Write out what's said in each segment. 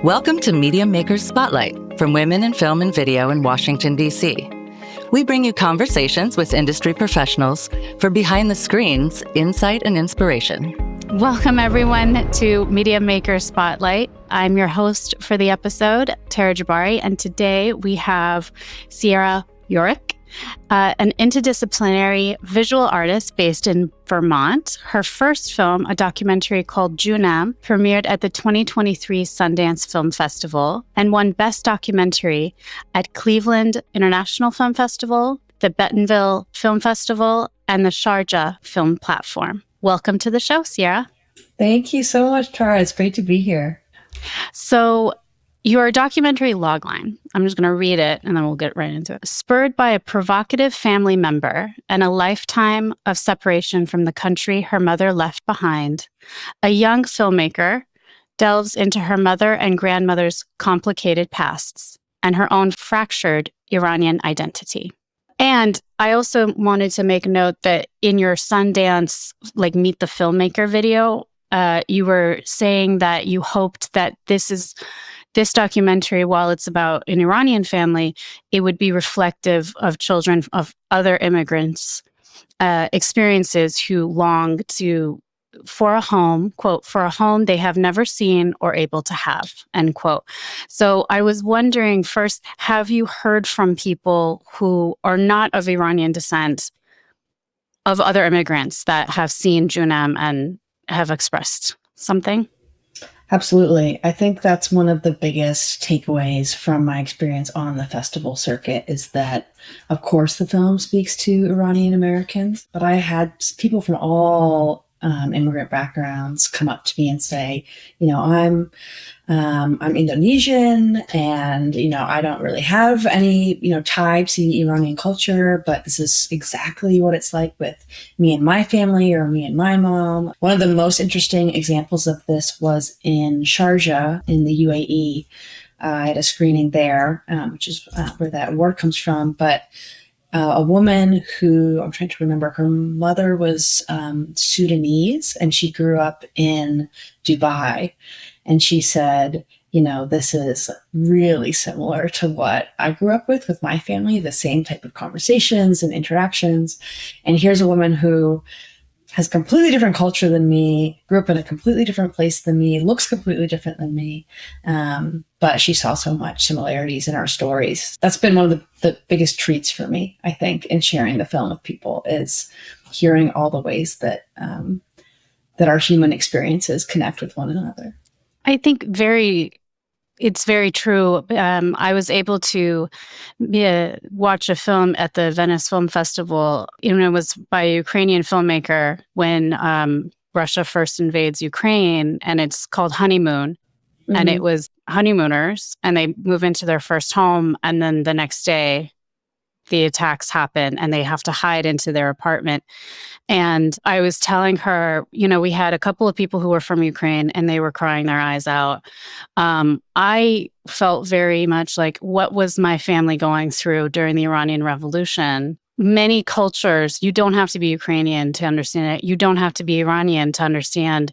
Welcome to Media Makers Spotlight from Women in Film and Video in Washington, D.C. We bring you conversations with industry professionals for behind the screens, insight and inspiration. Welcome, everyone, to Media Makers Spotlight. I'm your host for the episode, Tara Jabbari, and today we have Sierra Urich, an interdisciplinary visual artist based in Vermont. Her first film, a documentary called Joonam, premiered at the 2023 Sundance Film Festival and won Best Documentary at Cleveland International Film Festival, the Bentonville Film Festival, and the Sharjah Film Platform. Welcome to the show, Sierra. Thank you so much, Tara. It's great to be here. So, your documentary logline, I'm just going to read it and then we'll get right into it. Spurred by a provocative family member and a lifetime of separation from the country her mother left behind, a young filmmaker delves into her mother and grandmother's complicated pasts and her own fractured Iranian identity. And I also wanted to make note that in your Sundance, Meet the Filmmaker video, you were saying that you hoped that this documentary, while it's about an Iranian family, it would be reflective of children of other immigrants' experiences who long for a home, quote, for a home they have never seen or able to have, end quote. So I was wondering, first, have you heard from people who are not of Iranian descent, of other immigrants that have seen Joonam and have expressed something? Absolutely. I think that's one of the biggest takeaways from my experience on the festival circuit is that, of course, the film speaks to Iranian Americans, but I had people from all immigrant backgrounds come up to me and say, I'm Indonesian and, I don't really have any, tie to the Iranian culture, but this is exactly what it's like with me and my family or me and my mom. One of the most interesting examples of this was in Sharjah in the UAE. I had a screening there, which is where that word comes from, but a woman who, I'm trying to remember, her mother was Sudanese and she grew up in Dubai. And she said, this is really similar to what I grew up with my family, the same type of conversations and interactions. And here's a woman who has a completely different culture than me, grew up in a completely different place than me, looks completely different than me. But she saw so much similarities in our stories. That's been one of the biggest treats for me, I think, in sharing the film with people is hearing all the ways that our human experiences connect with one another. I think it's very true. I was able to watch a film at the Venice Film Festival. It was by a Ukrainian filmmaker when Russia first invades Ukraine, and it's called Honeymoon. Mm-hmm. And it was honeymooners, and they move into their first home, and then the next day, the attacks happen, and they have to hide into their apartment. And I was telling her, we had a couple of people who were from Ukraine, and they were crying their eyes out. I felt very much like, what was my family going through during the Iranian Revolution? Many cultures, you don't have to be Ukrainian to understand it. You don't have to be Iranian to understand,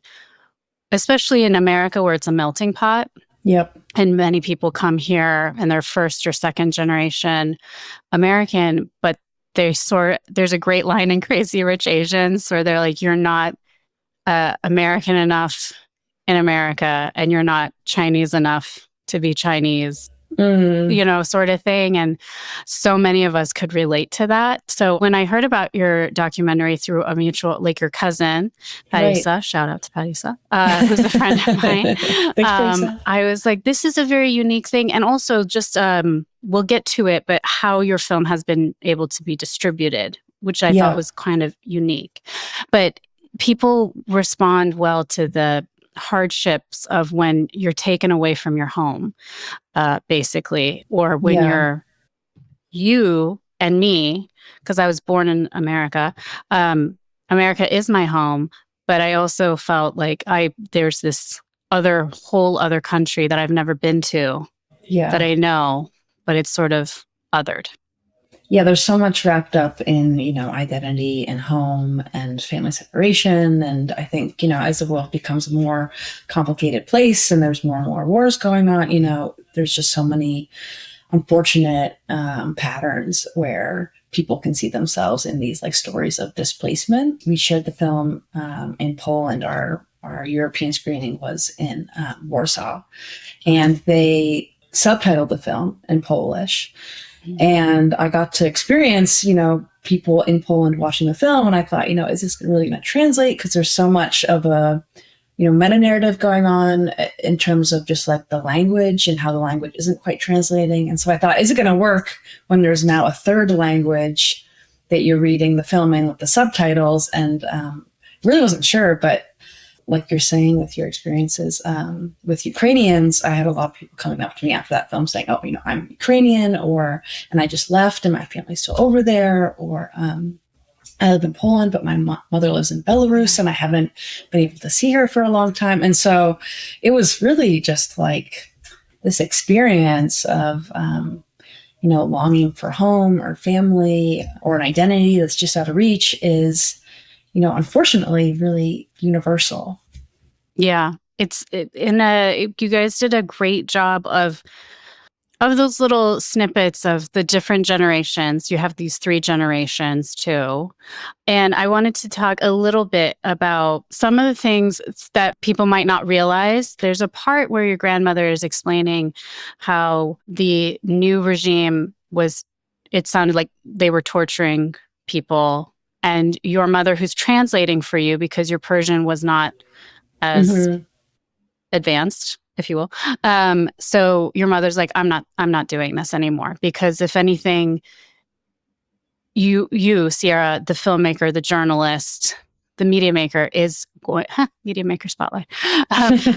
especially in America where it's a melting pot. Yep. And many people come here and they're first or second generation American, but there's a great line in Crazy Rich Asians where they're like, you're not American enough in America and you're not Chinese enough to be Chinese, sort of thing. And so many of us could relate to that. So when I heard about your documentary through a mutual, your cousin, Parisa, right. Shout out to Parisa, who's a friend of mine. I was like, this is a very unique thing. And also just, we'll get to it, but how your film has been able to be distributed, which I thought was kind of unique. But people respond well to the hardships of when you're taken away from your home, basically, or when you and me, because I was born in America, America is my home, but I also felt like there's this whole other country that I've never been to that I know, but it's sort of othered. Yeah, there's so much wrapped up in, identity and home and family separation. And I think, as the world becomes a more complicated place and there's more and more wars going on, there's just so many unfortunate patterns where people can see themselves in these like stories of displacement. We shared the film in Poland. Our European screening was in Warsaw, and they subtitled the film in Polish. And I got to experience, people in Poland watching the film. And I thought, is this really going to translate? Because there's so much of a, meta narrative going on in terms of just like the language and how the language isn't quite translating. And so I thought, is it going to work when there's now a third language that you're reading the film in with the subtitles? And really wasn't sure, but like you're saying with your experiences with Ukrainians, I had a lot of people coming up to me after that film saying, oh, I'm Ukrainian, and I just left and my family's still over there, or I live in Poland, but my mother lives in Belarus and I haven't been able to see her for a long time. And so it was really just like this experience of, longing for home or family or an identity that's just out of reach is, unfortunately, really universal. Yeah, you guys did a great job of those little snippets of the different generations. You have these 3 generations too. And I wanted to talk a little bit about some of the things that people might not realize. There's a part where your grandmother is explaining how the new regime it sounded like they were torturing people. And your mother, who's translating for you because your Persian was not as advanced, if you will. So your mother's like, I'm not doing this anymore, because if anything, you, Sierra, the filmmaker, the journalist, the media maker is going, media maker spotlight.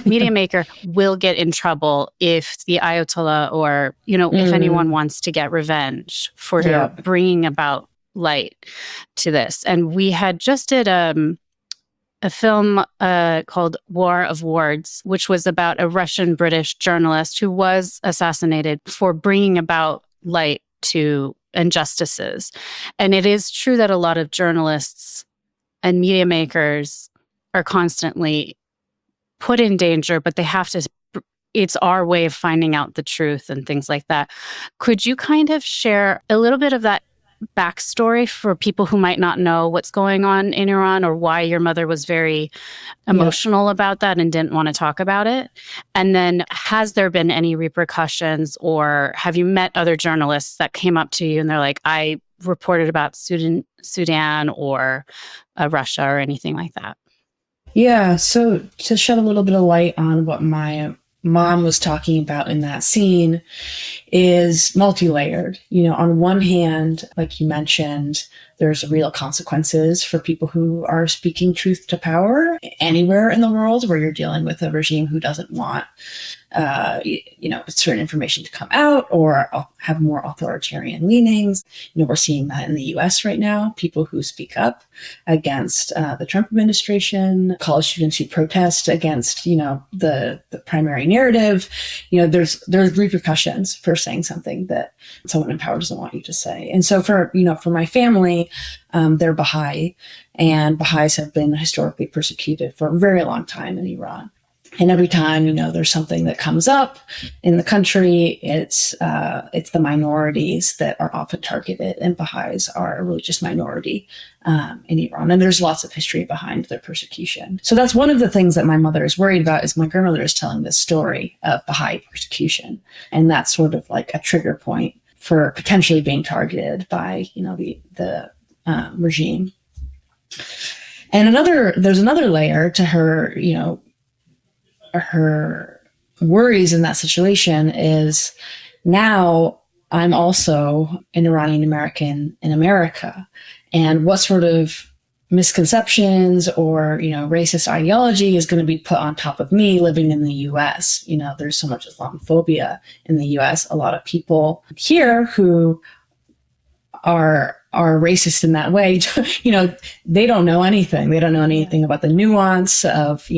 Media maker will get in trouble if the Ayatollah or, if anyone wants to get revenge for bringing about light to this. And we had just did a film called War of Words, which was about a Russian-British journalist who was assassinated for bringing about light to injustices. And it is true that a lot of journalists and media makers are constantly put in danger, but they have to, it's our way of finding out the truth and things like that. Could you kind of share a little bit of that backstory for people who might not know what's going on in Iran, or why your mother was very emotional about that and didn't want to talk about it? And then has there been any repercussions, or have you met other journalists that came up to you and they're like, I reported about Sudan or Russia or anything like that? Yeah, so to shed a little bit of light on what my mom was talking about in that scene is multi-layered. On one hand, like you mentioned, there's real consequences for people who are speaking truth to power anywhere in the world where you're dealing with a regime who doesn't want certain information to come out or have more authoritarian leanings. We're seeing that in the US right now, people who speak up against the Trump administration, college students who protest against, the primary narrative. There's repercussions for saying something that someone in power doesn't want you to say. And so for my family, they're Baha'i, and Baha'is have been historically persecuted for a very long time in Iran. And every time, there's something that comes up in the country, it's the minorities that are often targeted, and Baha'is are a religious minority in Iran. And there's lots of history behind their persecution. So that's one of the things that my mother is worried about, is my grandmother is telling this story of Baha'i persecution. And that's sort of like a trigger point for potentially being targeted by, the regime. And there's another layer to her, her worries in that situation is, now I'm also an Iranian American in America, and what sort of misconceptions or racist ideology is going to be put on top of me living in the US. There's so much Islamophobia in the US. A lot of people here who are racist in that way, they don't know anything. They don't know anything about the nuance of,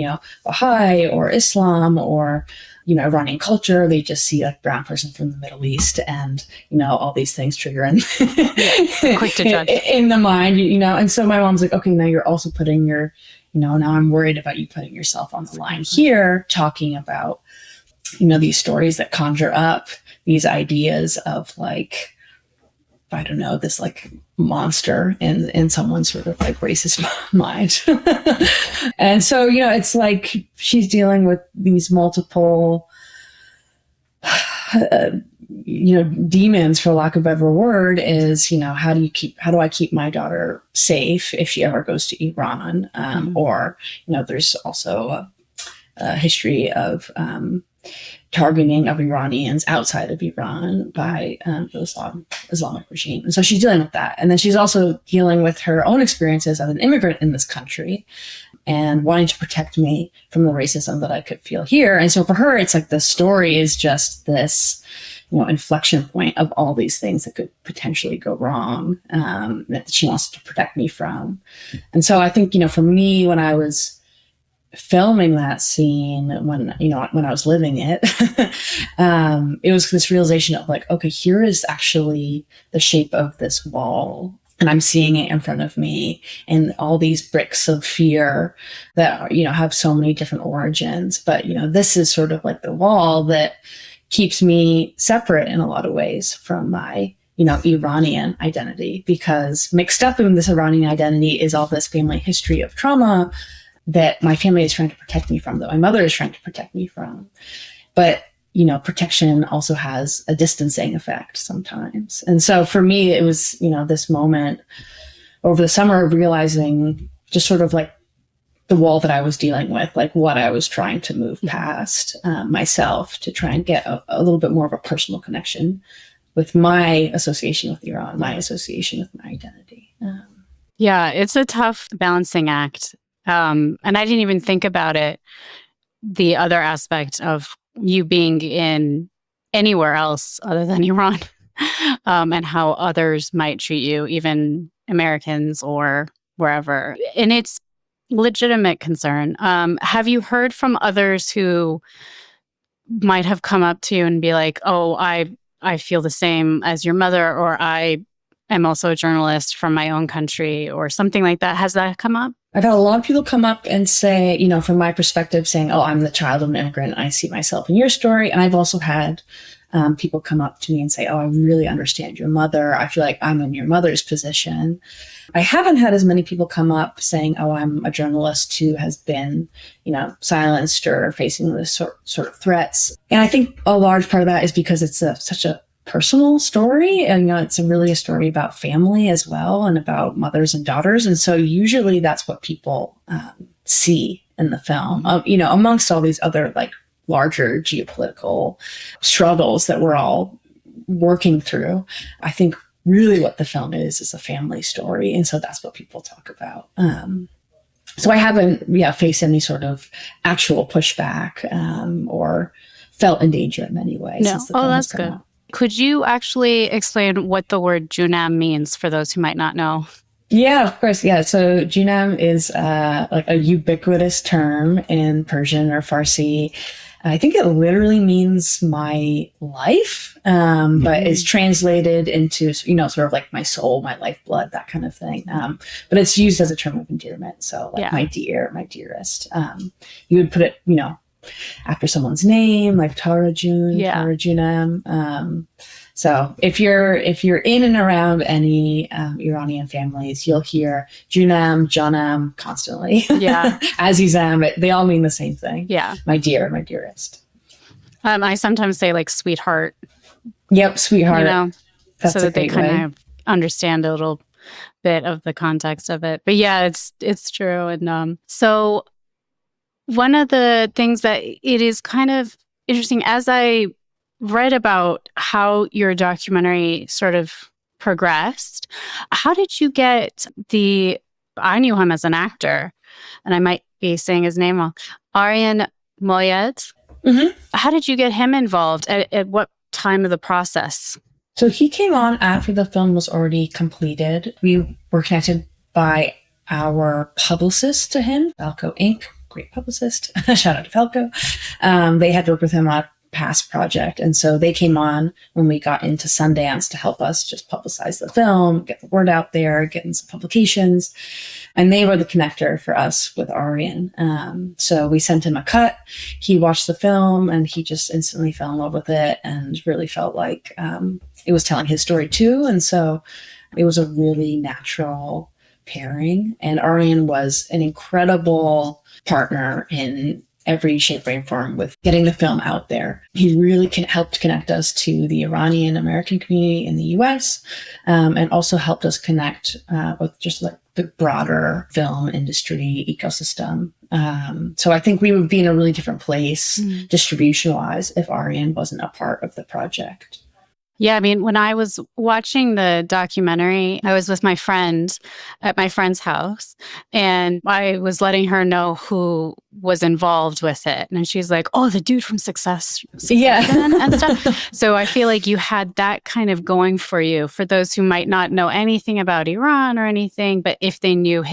Baha'i or Islam or, Iranian culture, they just see a brown person from the Middle East, and all these things trigger in quick to judge in the mind, and so my mom's like, okay, now you're also putting your now I'm worried about you putting yourself on the line here, talking about these stories that conjure up these ideas of like, I don't know, this like monster in someone's sort of like racist mind. And so, it's like she's dealing with these multiple, demons, for lack of a better word, is, how do I keep my daughter safe if she ever goes to Iran? Or, there's also a history of, targeting of Iranians outside of Iran by the Islamic regime. And so she's dealing with that. And then she's also dealing with her own experiences as an immigrant in this country and wanting to protect me from the racism that I could feel here. And so for her, it's like the story is just this, inflection point of all these things that could potentially go wrong, that she wants to protect me from. And so I think, for me, when I was filming that scene, when I was living it, it was this realization of like, okay, here is actually the shape of this wall, and I'm seeing it in front of me, and all these bricks of fear that are, have so many different origins. But this is sort of like the wall that keeps me separate in a lot of ways from my Iranian identity, because mixed up in this Iranian identity is all this family history of trauma that my family is trying to protect me from, that my mother is trying to protect me from. But, protection also has a distancing effect sometimes. And so for me, it was, this moment over the summer of realizing just sort of like the wall that I was dealing with, like what I was trying to move past myself to try and get a little bit more of a personal connection with my association with Iran, my association with my identity. Yeah, it's a tough balancing act. And I didn't even think about it, the other aspect of you being in anywhere else other than Iran, and how others might treat you, even Americans or wherever. And it's legitimate concern. Have you heard from others who might have come up to you and be like, oh, I feel the same as your mother, or I am also a journalist from my own country, or something like that? Has that come up? I've had a lot of people come up and say, from my perspective, saying, oh, I'm the child of an immigrant. I see myself in your story. And I've also had people come up to me and say, oh, I really understand your mother. I feel like I'm in your mother's position. I haven't had as many people come up saying, oh, I'm a journalist who has been, silenced or facing this sort of threats. And I think a large part of that is because it's such a personal story, and it's really a story about family as well, and about mothers and daughters. And so usually that's what people see in the film, amongst all these other like larger geopolitical struggles that we're all working through. I think really what the film is a family story, and so that's what people talk about. So I haven't faced any sort of actual pushback or felt in danger in any way. No. Oh, that's good. Out. Could you actually explain what the word Joonam means for those who might not know? Yeah, of course. Yeah. So Joonam is like a ubiquitous term in Persian or Farsi. I think it literally means my life, but is translated into, sort of like my soul, my lifeblood, that kind of thing. But it's used as a term of endearment. So like my dear, my dearest. You would put it, after someone's name, like Tara Joonam. So if you're in and around any Iranian families, you'll hear Joonam constantly. Yeah, Azizam. They all mean the same thing. Yeah, my dear, my dearest. I sometimes say like sweetheart. Yep, sweetheart. That's so that they kind of understand a little bit of the context of it. But yeah, it's true. And so one of the things that it is kind of interesting, as I read about how your documentary sort of progressed, how did you get I knew him as an actor, and I might be saying his name wrong, Aryan Moyed. Mm-hmm. How did you get him involved? At what time of the process? So he came on after the film was already completed. We were connected by our publicist to him, Balco Inc. great publicist. Shout out to Falco. They had worked with him on a past project. And so they came on when we got into Sundance to help us just publicize the film, get the word out there, get in some publications. And they were the connector for us with Arian. So we sent him a cut. He watched the film and he just instantly fell in love with it and really felt like it was telling his story too. And so it was a really natural pairing. And Arian was an incredible partner in every shape, way, and form with getting the film out there. He really helped connect us to the Iranian American community in the US, and also helped us connect with just like the broader film industry ecosystem. So I think we would be in a really different place distribution-wise if Arian wasn't a part of the project. Yeah, I mean, when I was watching the documentary, I was with my friend at my friend's house, and I was letting her know who was involved with it. And she's like, "Oh, the dude from Succession and stuff." So I feel like you had that kind of going for you, for those who might not know anything about Iran or anything, but if they knew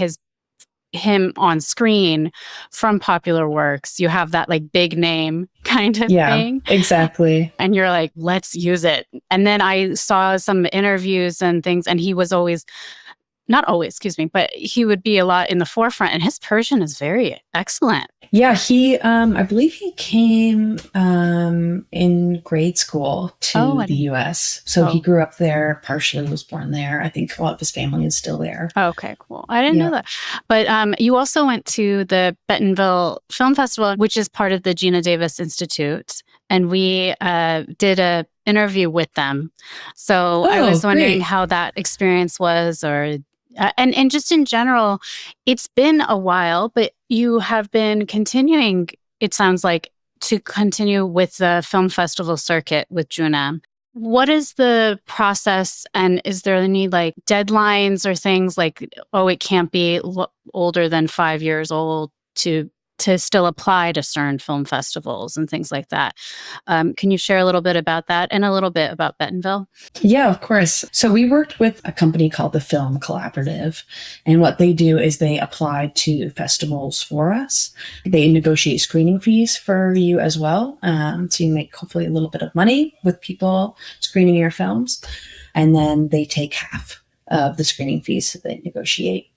him on screen from popular works, you have that like big name kind of thing. Exactly. And you're like, let's use it. And then I saw some interviews and things, and he was not always, excuse me, but he would be a lot in the forefront, and his Persian is very excellent. Yeah, he, I believe he came in grade school to the U.S. So he grew up there, partially was born there. I think a lot of his family is still there. Okay, cool. I didn't know that. But you also went to the Bentonville Film Festival, which is part of the Gina Davis Institute. And we did a interview with them. So I was wondering how that experience was, or and just in general, it's been a while, but you have been continuing, it sounds like, to continue with the film festival circuit with Joonam. What is the process, and is there any like deadlines or things like, oh, it can't be older than 5 years old to still apply to certain film festivals and things like that? Can you share a little bit about that and a little bit about Bentonville? Yeah, of course. So we worked with a company called the Film Collaborative, and what they do is they apply to festivals for us. They negotiate screening fees for you as well. So you make hopefully a little bit of money with people screening your films, and then they take half of the screening fees that they negotiate.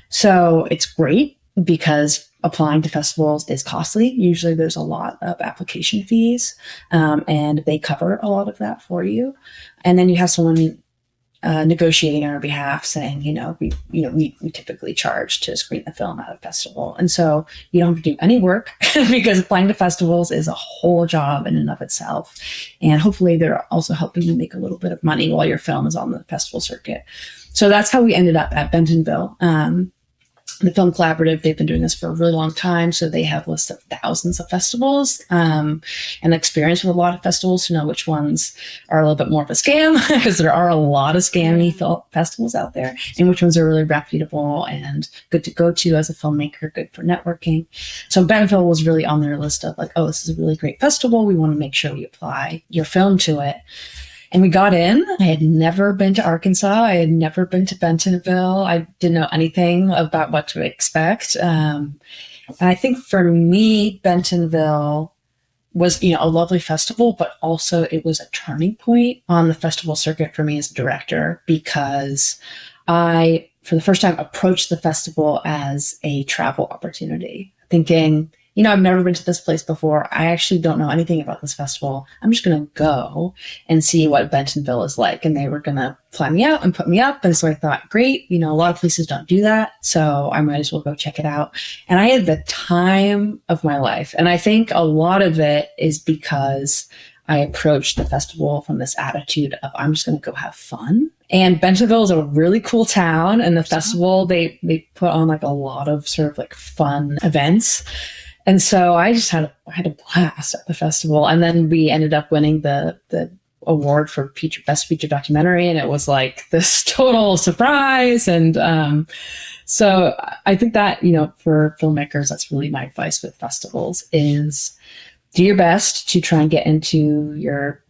So it's great because applying to festivals is costly. Usually there's a lot of application fees, and they cover a lot of that for you. And then you have someone negotiating on our behalf saying, we typically charge to screen the film at a festival. And so you don't have to do any work because applying to festivals is a whole job in and of itself. And hopefully they're also helping you make a little bit of money while your film is on the festival circuit. So that's how we ended up at Bentonville. The Film Collaborative, they've been doing this for a really long time. So they have lists of thousands of festivals and experience with a lot of festivals to know which ones are a little bit more of a scam, because there are a lot of scammy film festivals out there, and which ones are really reputable and good to go to as a filmmaker, good for networking. So Bentonville was really on their list of like, oh, this is a really great festival. We want to make sure we apply your film to it. And we got in. I had never been to Arkansas. I had never been to Bentonville. I didn't know anything about what to expect. And I think for me, Bentonville was, a lovely festival, but also it was a turning point on the festival circuit for me as a director, because I, for the first time, approached the festival as a travel opportunity, thinking, I've never been to this place before. I actually don't know anything about this festival. I'm just going to go and see what Bentonville is like. And they were going to fly me out and put me up. And so I thought, great, a lot of places don't do that. So I might as well go check it out. And I had the time of my life. And I think a lot of it is because I approached the festival from this attitude of, I'm just going to go have fun. And Bentonville is a really cool town. And the festival, they put on like a lot of sort of like fun events. And so I just had a blast at the festival. And then we ended up winning the award for best feature documentary. And it was like this total surprise. And so I think that, for filmmakers, that's really my advice with festivals is do your best to try and get into your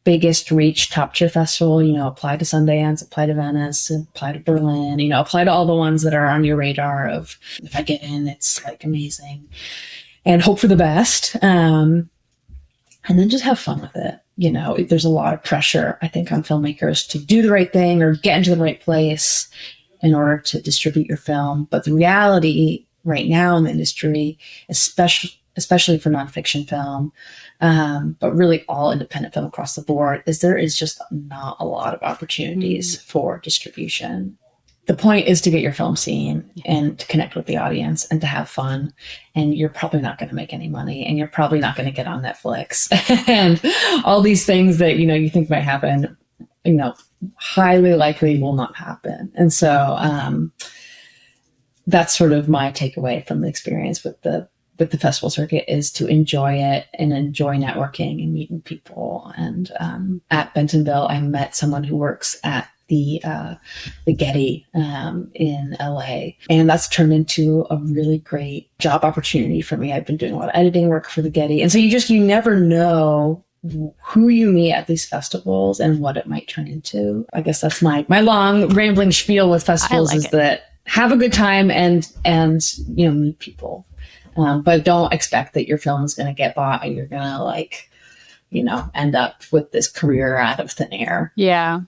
biggest reach top tier festival, apply to Sundance, apply to Venice, apply to Berlin, apply to all the ones that are on your radar of, if I get in, it's like amazing, and hope for the best. And then just have fun with it. There's a lot of pressure, I think, on filmmakers to do the right thing or get into the right place in order to distribute your film. But the reality right now in the industry, especially for nonfiction film, but really all independent film across the board, is there is just not a lot of opportunities for distribution. The point is to get your film seen and to connect with the audience and to have fun. And you're probably not going to make any money, and you're probably not going to get on Netflix and all these things that, you think might happen, highly likely will not happen. And so that's sort of my takeaway from the experience with the festival circuit, is to enjoy it and enjoy networking and meeting people. And at Bentonville, I met someone who works at the Getty in LA, and that's turned into a really great job opportunity for me. I've been doing a lot of editing work for the Getty, and so you never know who you meet at these festivals and what it might turn into. I guess that's my long rambling spiel with festivals, is that have a good time and meet people, but don't expect that your film is going to get bought and you're going to end up with this career out of thin air. Yeah.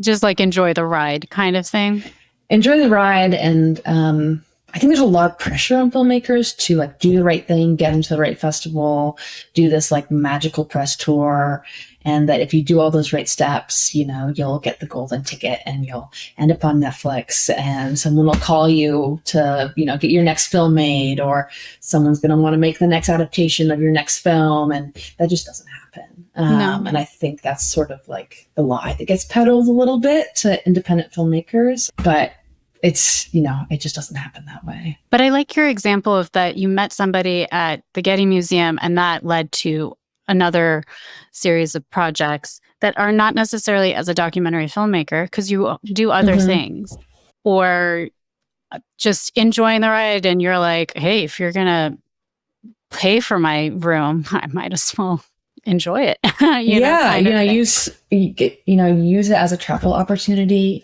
Just enjoy the ride kind of thing. Enjoy the ride. And I think there's a lot of pressure on filmmakers to do the right thing, get into the right festival, do this magical press tour. And that if you do all those right steps, you'll get the golden ticket and you'll end up on Netflix, and someone will call you to, get your next film made, or someone's going to want to make the next adaptation of your next film. And that just doesn't happen. No. And I think that's sort of the lie that gets peddled a little bit to independent filmmakers, but it's, it just doesn't happen that way. But I like your example of that you met somebody at the Getty Museum and that led to another series of projects that are not necessarily as a documentary filmmaker, because you do other things, or just enjoying the ride. And you're like, hey, if you're going to pay for my room, I might as well enjoy it. Use it as a travel opportunity.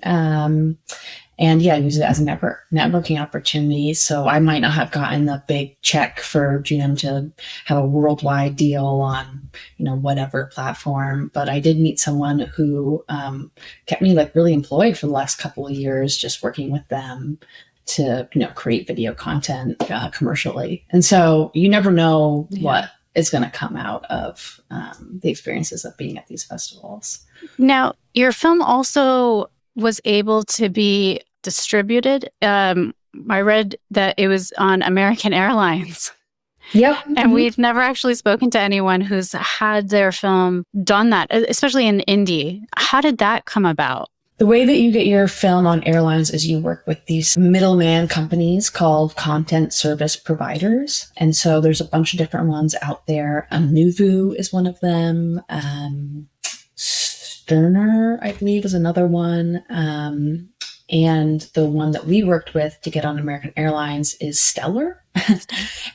And use it as a networking opportunity. So I might not have gotten the big check for Joonam to have a worldwide deal on, whatever platform. But I did meet someone who kept me really employed for the last couple of years, just working with them to, create video content commercially. And so you never know what is going to come out of the experiences of being at these festivals. Now, your film also was able to be distributed. I read that it was on American Airlines. Yep. And we've never actually spoken to anyone who's had their film done that, especially in indie. How did that come about? The way that you get your film on airlines is you work with these middleman companies called content service providers. And so there's a bunch of different ones out there. Nuvu is one of them. Sterner, I believe, is another one. And the one that we worked with to get on American Airlines is Stellar.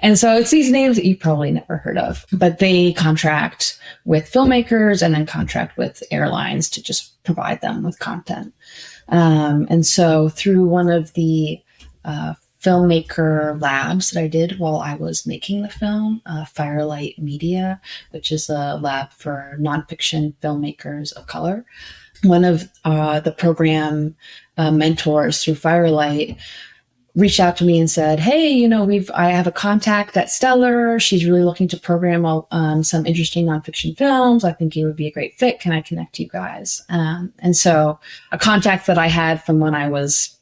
And so it's these names that you've probably never heard of, but they contract with filmmakers and then contract with airlines to just provide them with content. And so through one of the filmmaker labs that I did while I was making the film, Firelight Media, which is a lab for nonfiction filmmakers of color, one of the program mentors through Firelight reached out to me and said, hey, I have a contact at Stellar. She's really looking to program some interesting nonfiction films. I think you would be a great fit. Can I connect you guys? And so a contact that I had from when I was,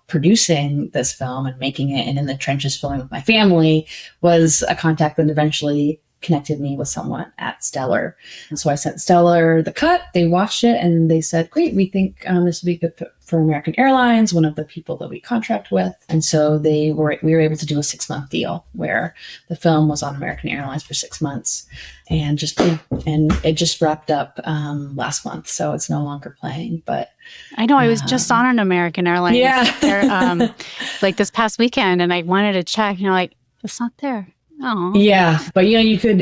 producing this film and making it and in the trenches filming with my family was a contact that eventually connected me with someone at Stellar. And so I sent Stellar the cut. They watched it and they said, great, we think this would be good for American Airlines, one of the people that we contract with. And so we were able to do a 6-month deal where the film was on American Airlines for 6 months and it just wrapped up last month. So it's no longer playing, but I know I was just on an American Airlines there, this past weekend, and I wanted to check and you're like, it's not there. Oh, Yeah, but you could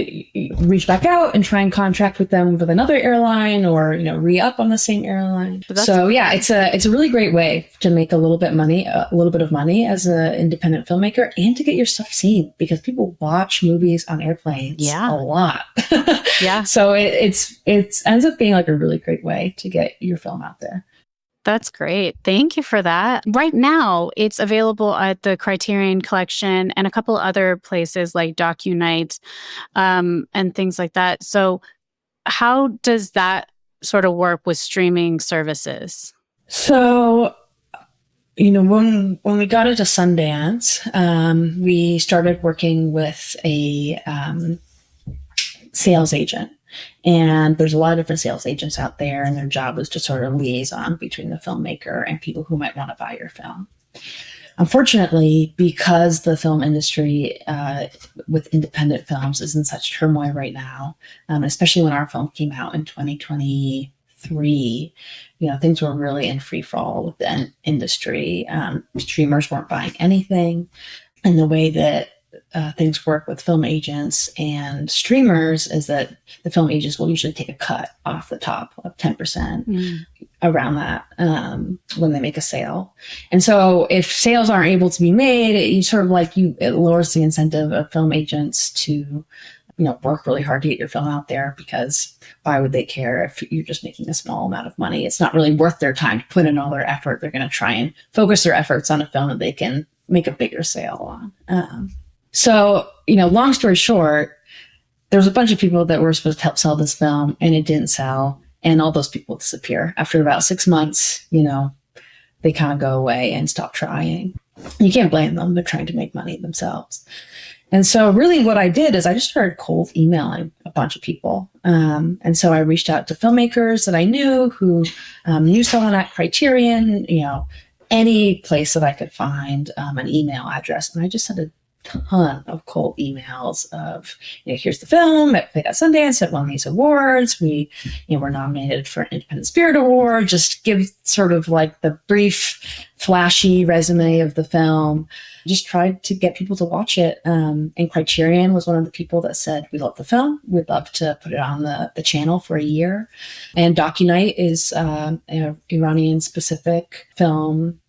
reach back out and try and contract with them with another airline, or re-up on the same airline. So yeah, it's a really great way to make a little bit of money as an independent filmmaker, and to get your stuff seen, because people watch movies on airplanes a lot. Yeah. So it ends up being like a really great way to get your film out there. That's great. Thank you for that. Right now, it's available at the Criterion Collection and a couple other places like DocuNight, and things like that. So how does that sort of work with streaming services? So, when we got into Sundance, we started working with a sales agent. And there's a lot of different sales agents out there, and their job is to sort of liaison between the filmmaker and people who might want to buy your film. Unfortunately, because the film industry with independent films is in such turmoil right now, especially when our film came out in 2023, things were really in free fall with the industry. Streamers weren't buying anything. And the way that things work with film agents and streamers is that the film agents will usually take a cut off the top of 10% around that when they make a sale. And so if sales aren't able to be made, it lowers the incentive of film agents to work really hard to get your film out there, because why would they care if you're just making a small amount of money? It's not really worth their time to put in all their effort. They're going to try and focus their efforts on a film that they can make a bigger sale on. So, long story short, there was a bunch of people that were supposed to help sell this film, and it didn't sell. And all those people disappear. After about 6 months, they kind of go away and stop trying. You can't blame them. They're trying to make money themselves. And so really what I did is I just started cold emailing a bunch of people. And so I reached out to filmmakers that I knew who knew someone at Criterion, any place that I could find an email address. And I just sent a ton of cold emails of, here's the film, it played at Sundance, it won these awards, we were nominated for an Independent Spirit Award. Just give sort of like the brief, flashy resume of the film. Just tried to get people to watch it. And Criterion was one of the people that said, we love the film, we'd love to put it on the channel for a year. And DocuNight is an Iranian-specific film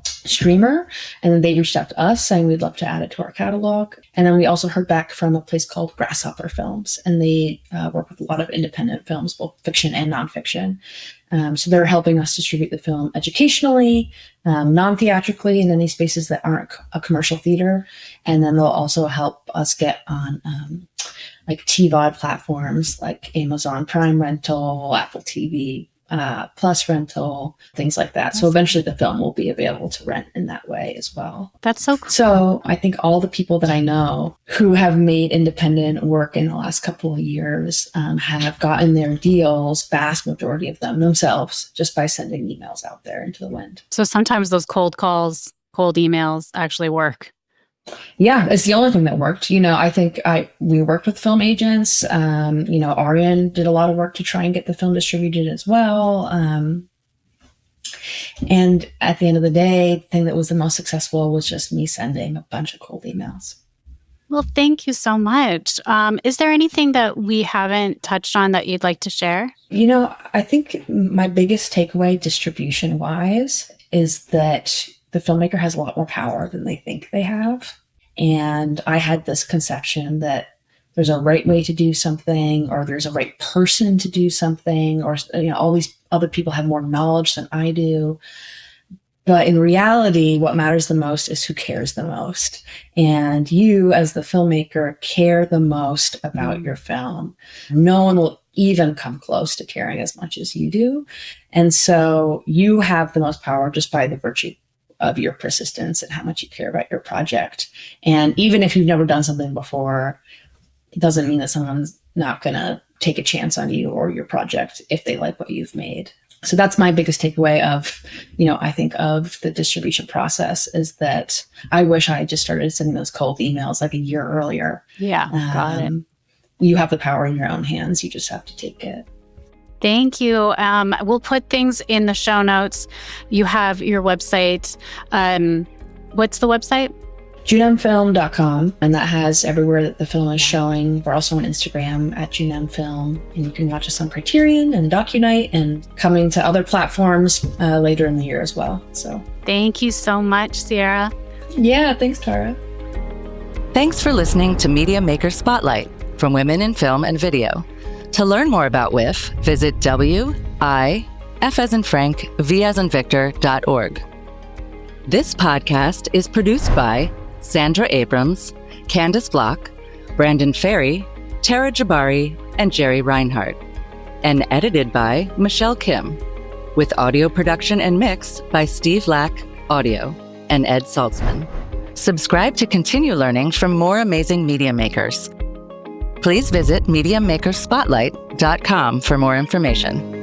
streamer, and then they reached out to us saying we'd love to add it to our catalog. And then we also heard back from a place called Grasshopper Films, and they work with a lot of independent films, both fiction and nonfiction. So they're helping us distribute the film educationally, non-theatrically, in any spaces that aren't a commercial theater. And then they'll also help us get on like TVOD platforms like Amazon Prime Rental, Apple TV Plus rental, things like that. So eventually the film will be available to rent in that way as well. That's so cool. So I think all the people that I know who have made independent work in the last couple of years have gotten their deals, vast majority of them themselves, just by sending emails out there into the wind. So sometimes those cold calls, cold emails actually work. Yeah, it's the only thing that worked. I think we worked with film agents. Arian did a lot of work to try and get the film distributed as well. And at the end of the day, the thing that was the most successful was just me sending a bunch of cold emails. Well, thank you so much. Is there anything that we haven't touched on that you'd like to share? I think my biggest takeaway distribution-wise is that the filmmaker has a lot more power than they think they have. And I had this conception that there's a right way to do something, or there's a right person to do something, or all these other people have more knowledge than I do. But in reality, what matters the most is who cares the most. And you, as the filmmaker, care the most about your film. No one will even come close to caring as much as you do. And so you have the most power just by the virtue of your persistence and how much you care about your project. And even if you've never done something before, it doesn't mean that someone's not going to take a chance on you or your project if they like what you've made. So that's my biggest takeaway of, I think of the distribution process, is that I wish I had just started sending those cold emails like a year earlier. Yeah, got it. You have the power in your own hands. You just have to take it. Thank you. We'll put things in the show notes. You have your website. What's the website? joonamfilm.com, and that has everywhere that the film is showing. We're also on Instagram at Joonam Film, and you can watch us on Criterion and DocuNight, and coming to other platforms later in the year as well. So thank you so much, Sierra. Yeah, thanks, Tara. Thanks for listening to Media Maker Spotlight from Women in Film and Video. To learn more about WIF, visit F as in Frank, V as in Victor.org. This podcast is produced by Sandra Abrams, Candace Block, Brandon Ferry, Tara Jabbari, and Jerry Reinhardt, and edited by Michelle Kim, with audio production and mix by Steve Lack Audio and Ed Saltzman. Subscribe to continue learning from more amazing media makers. Please visit MediaMakerSpotlight.com for more information.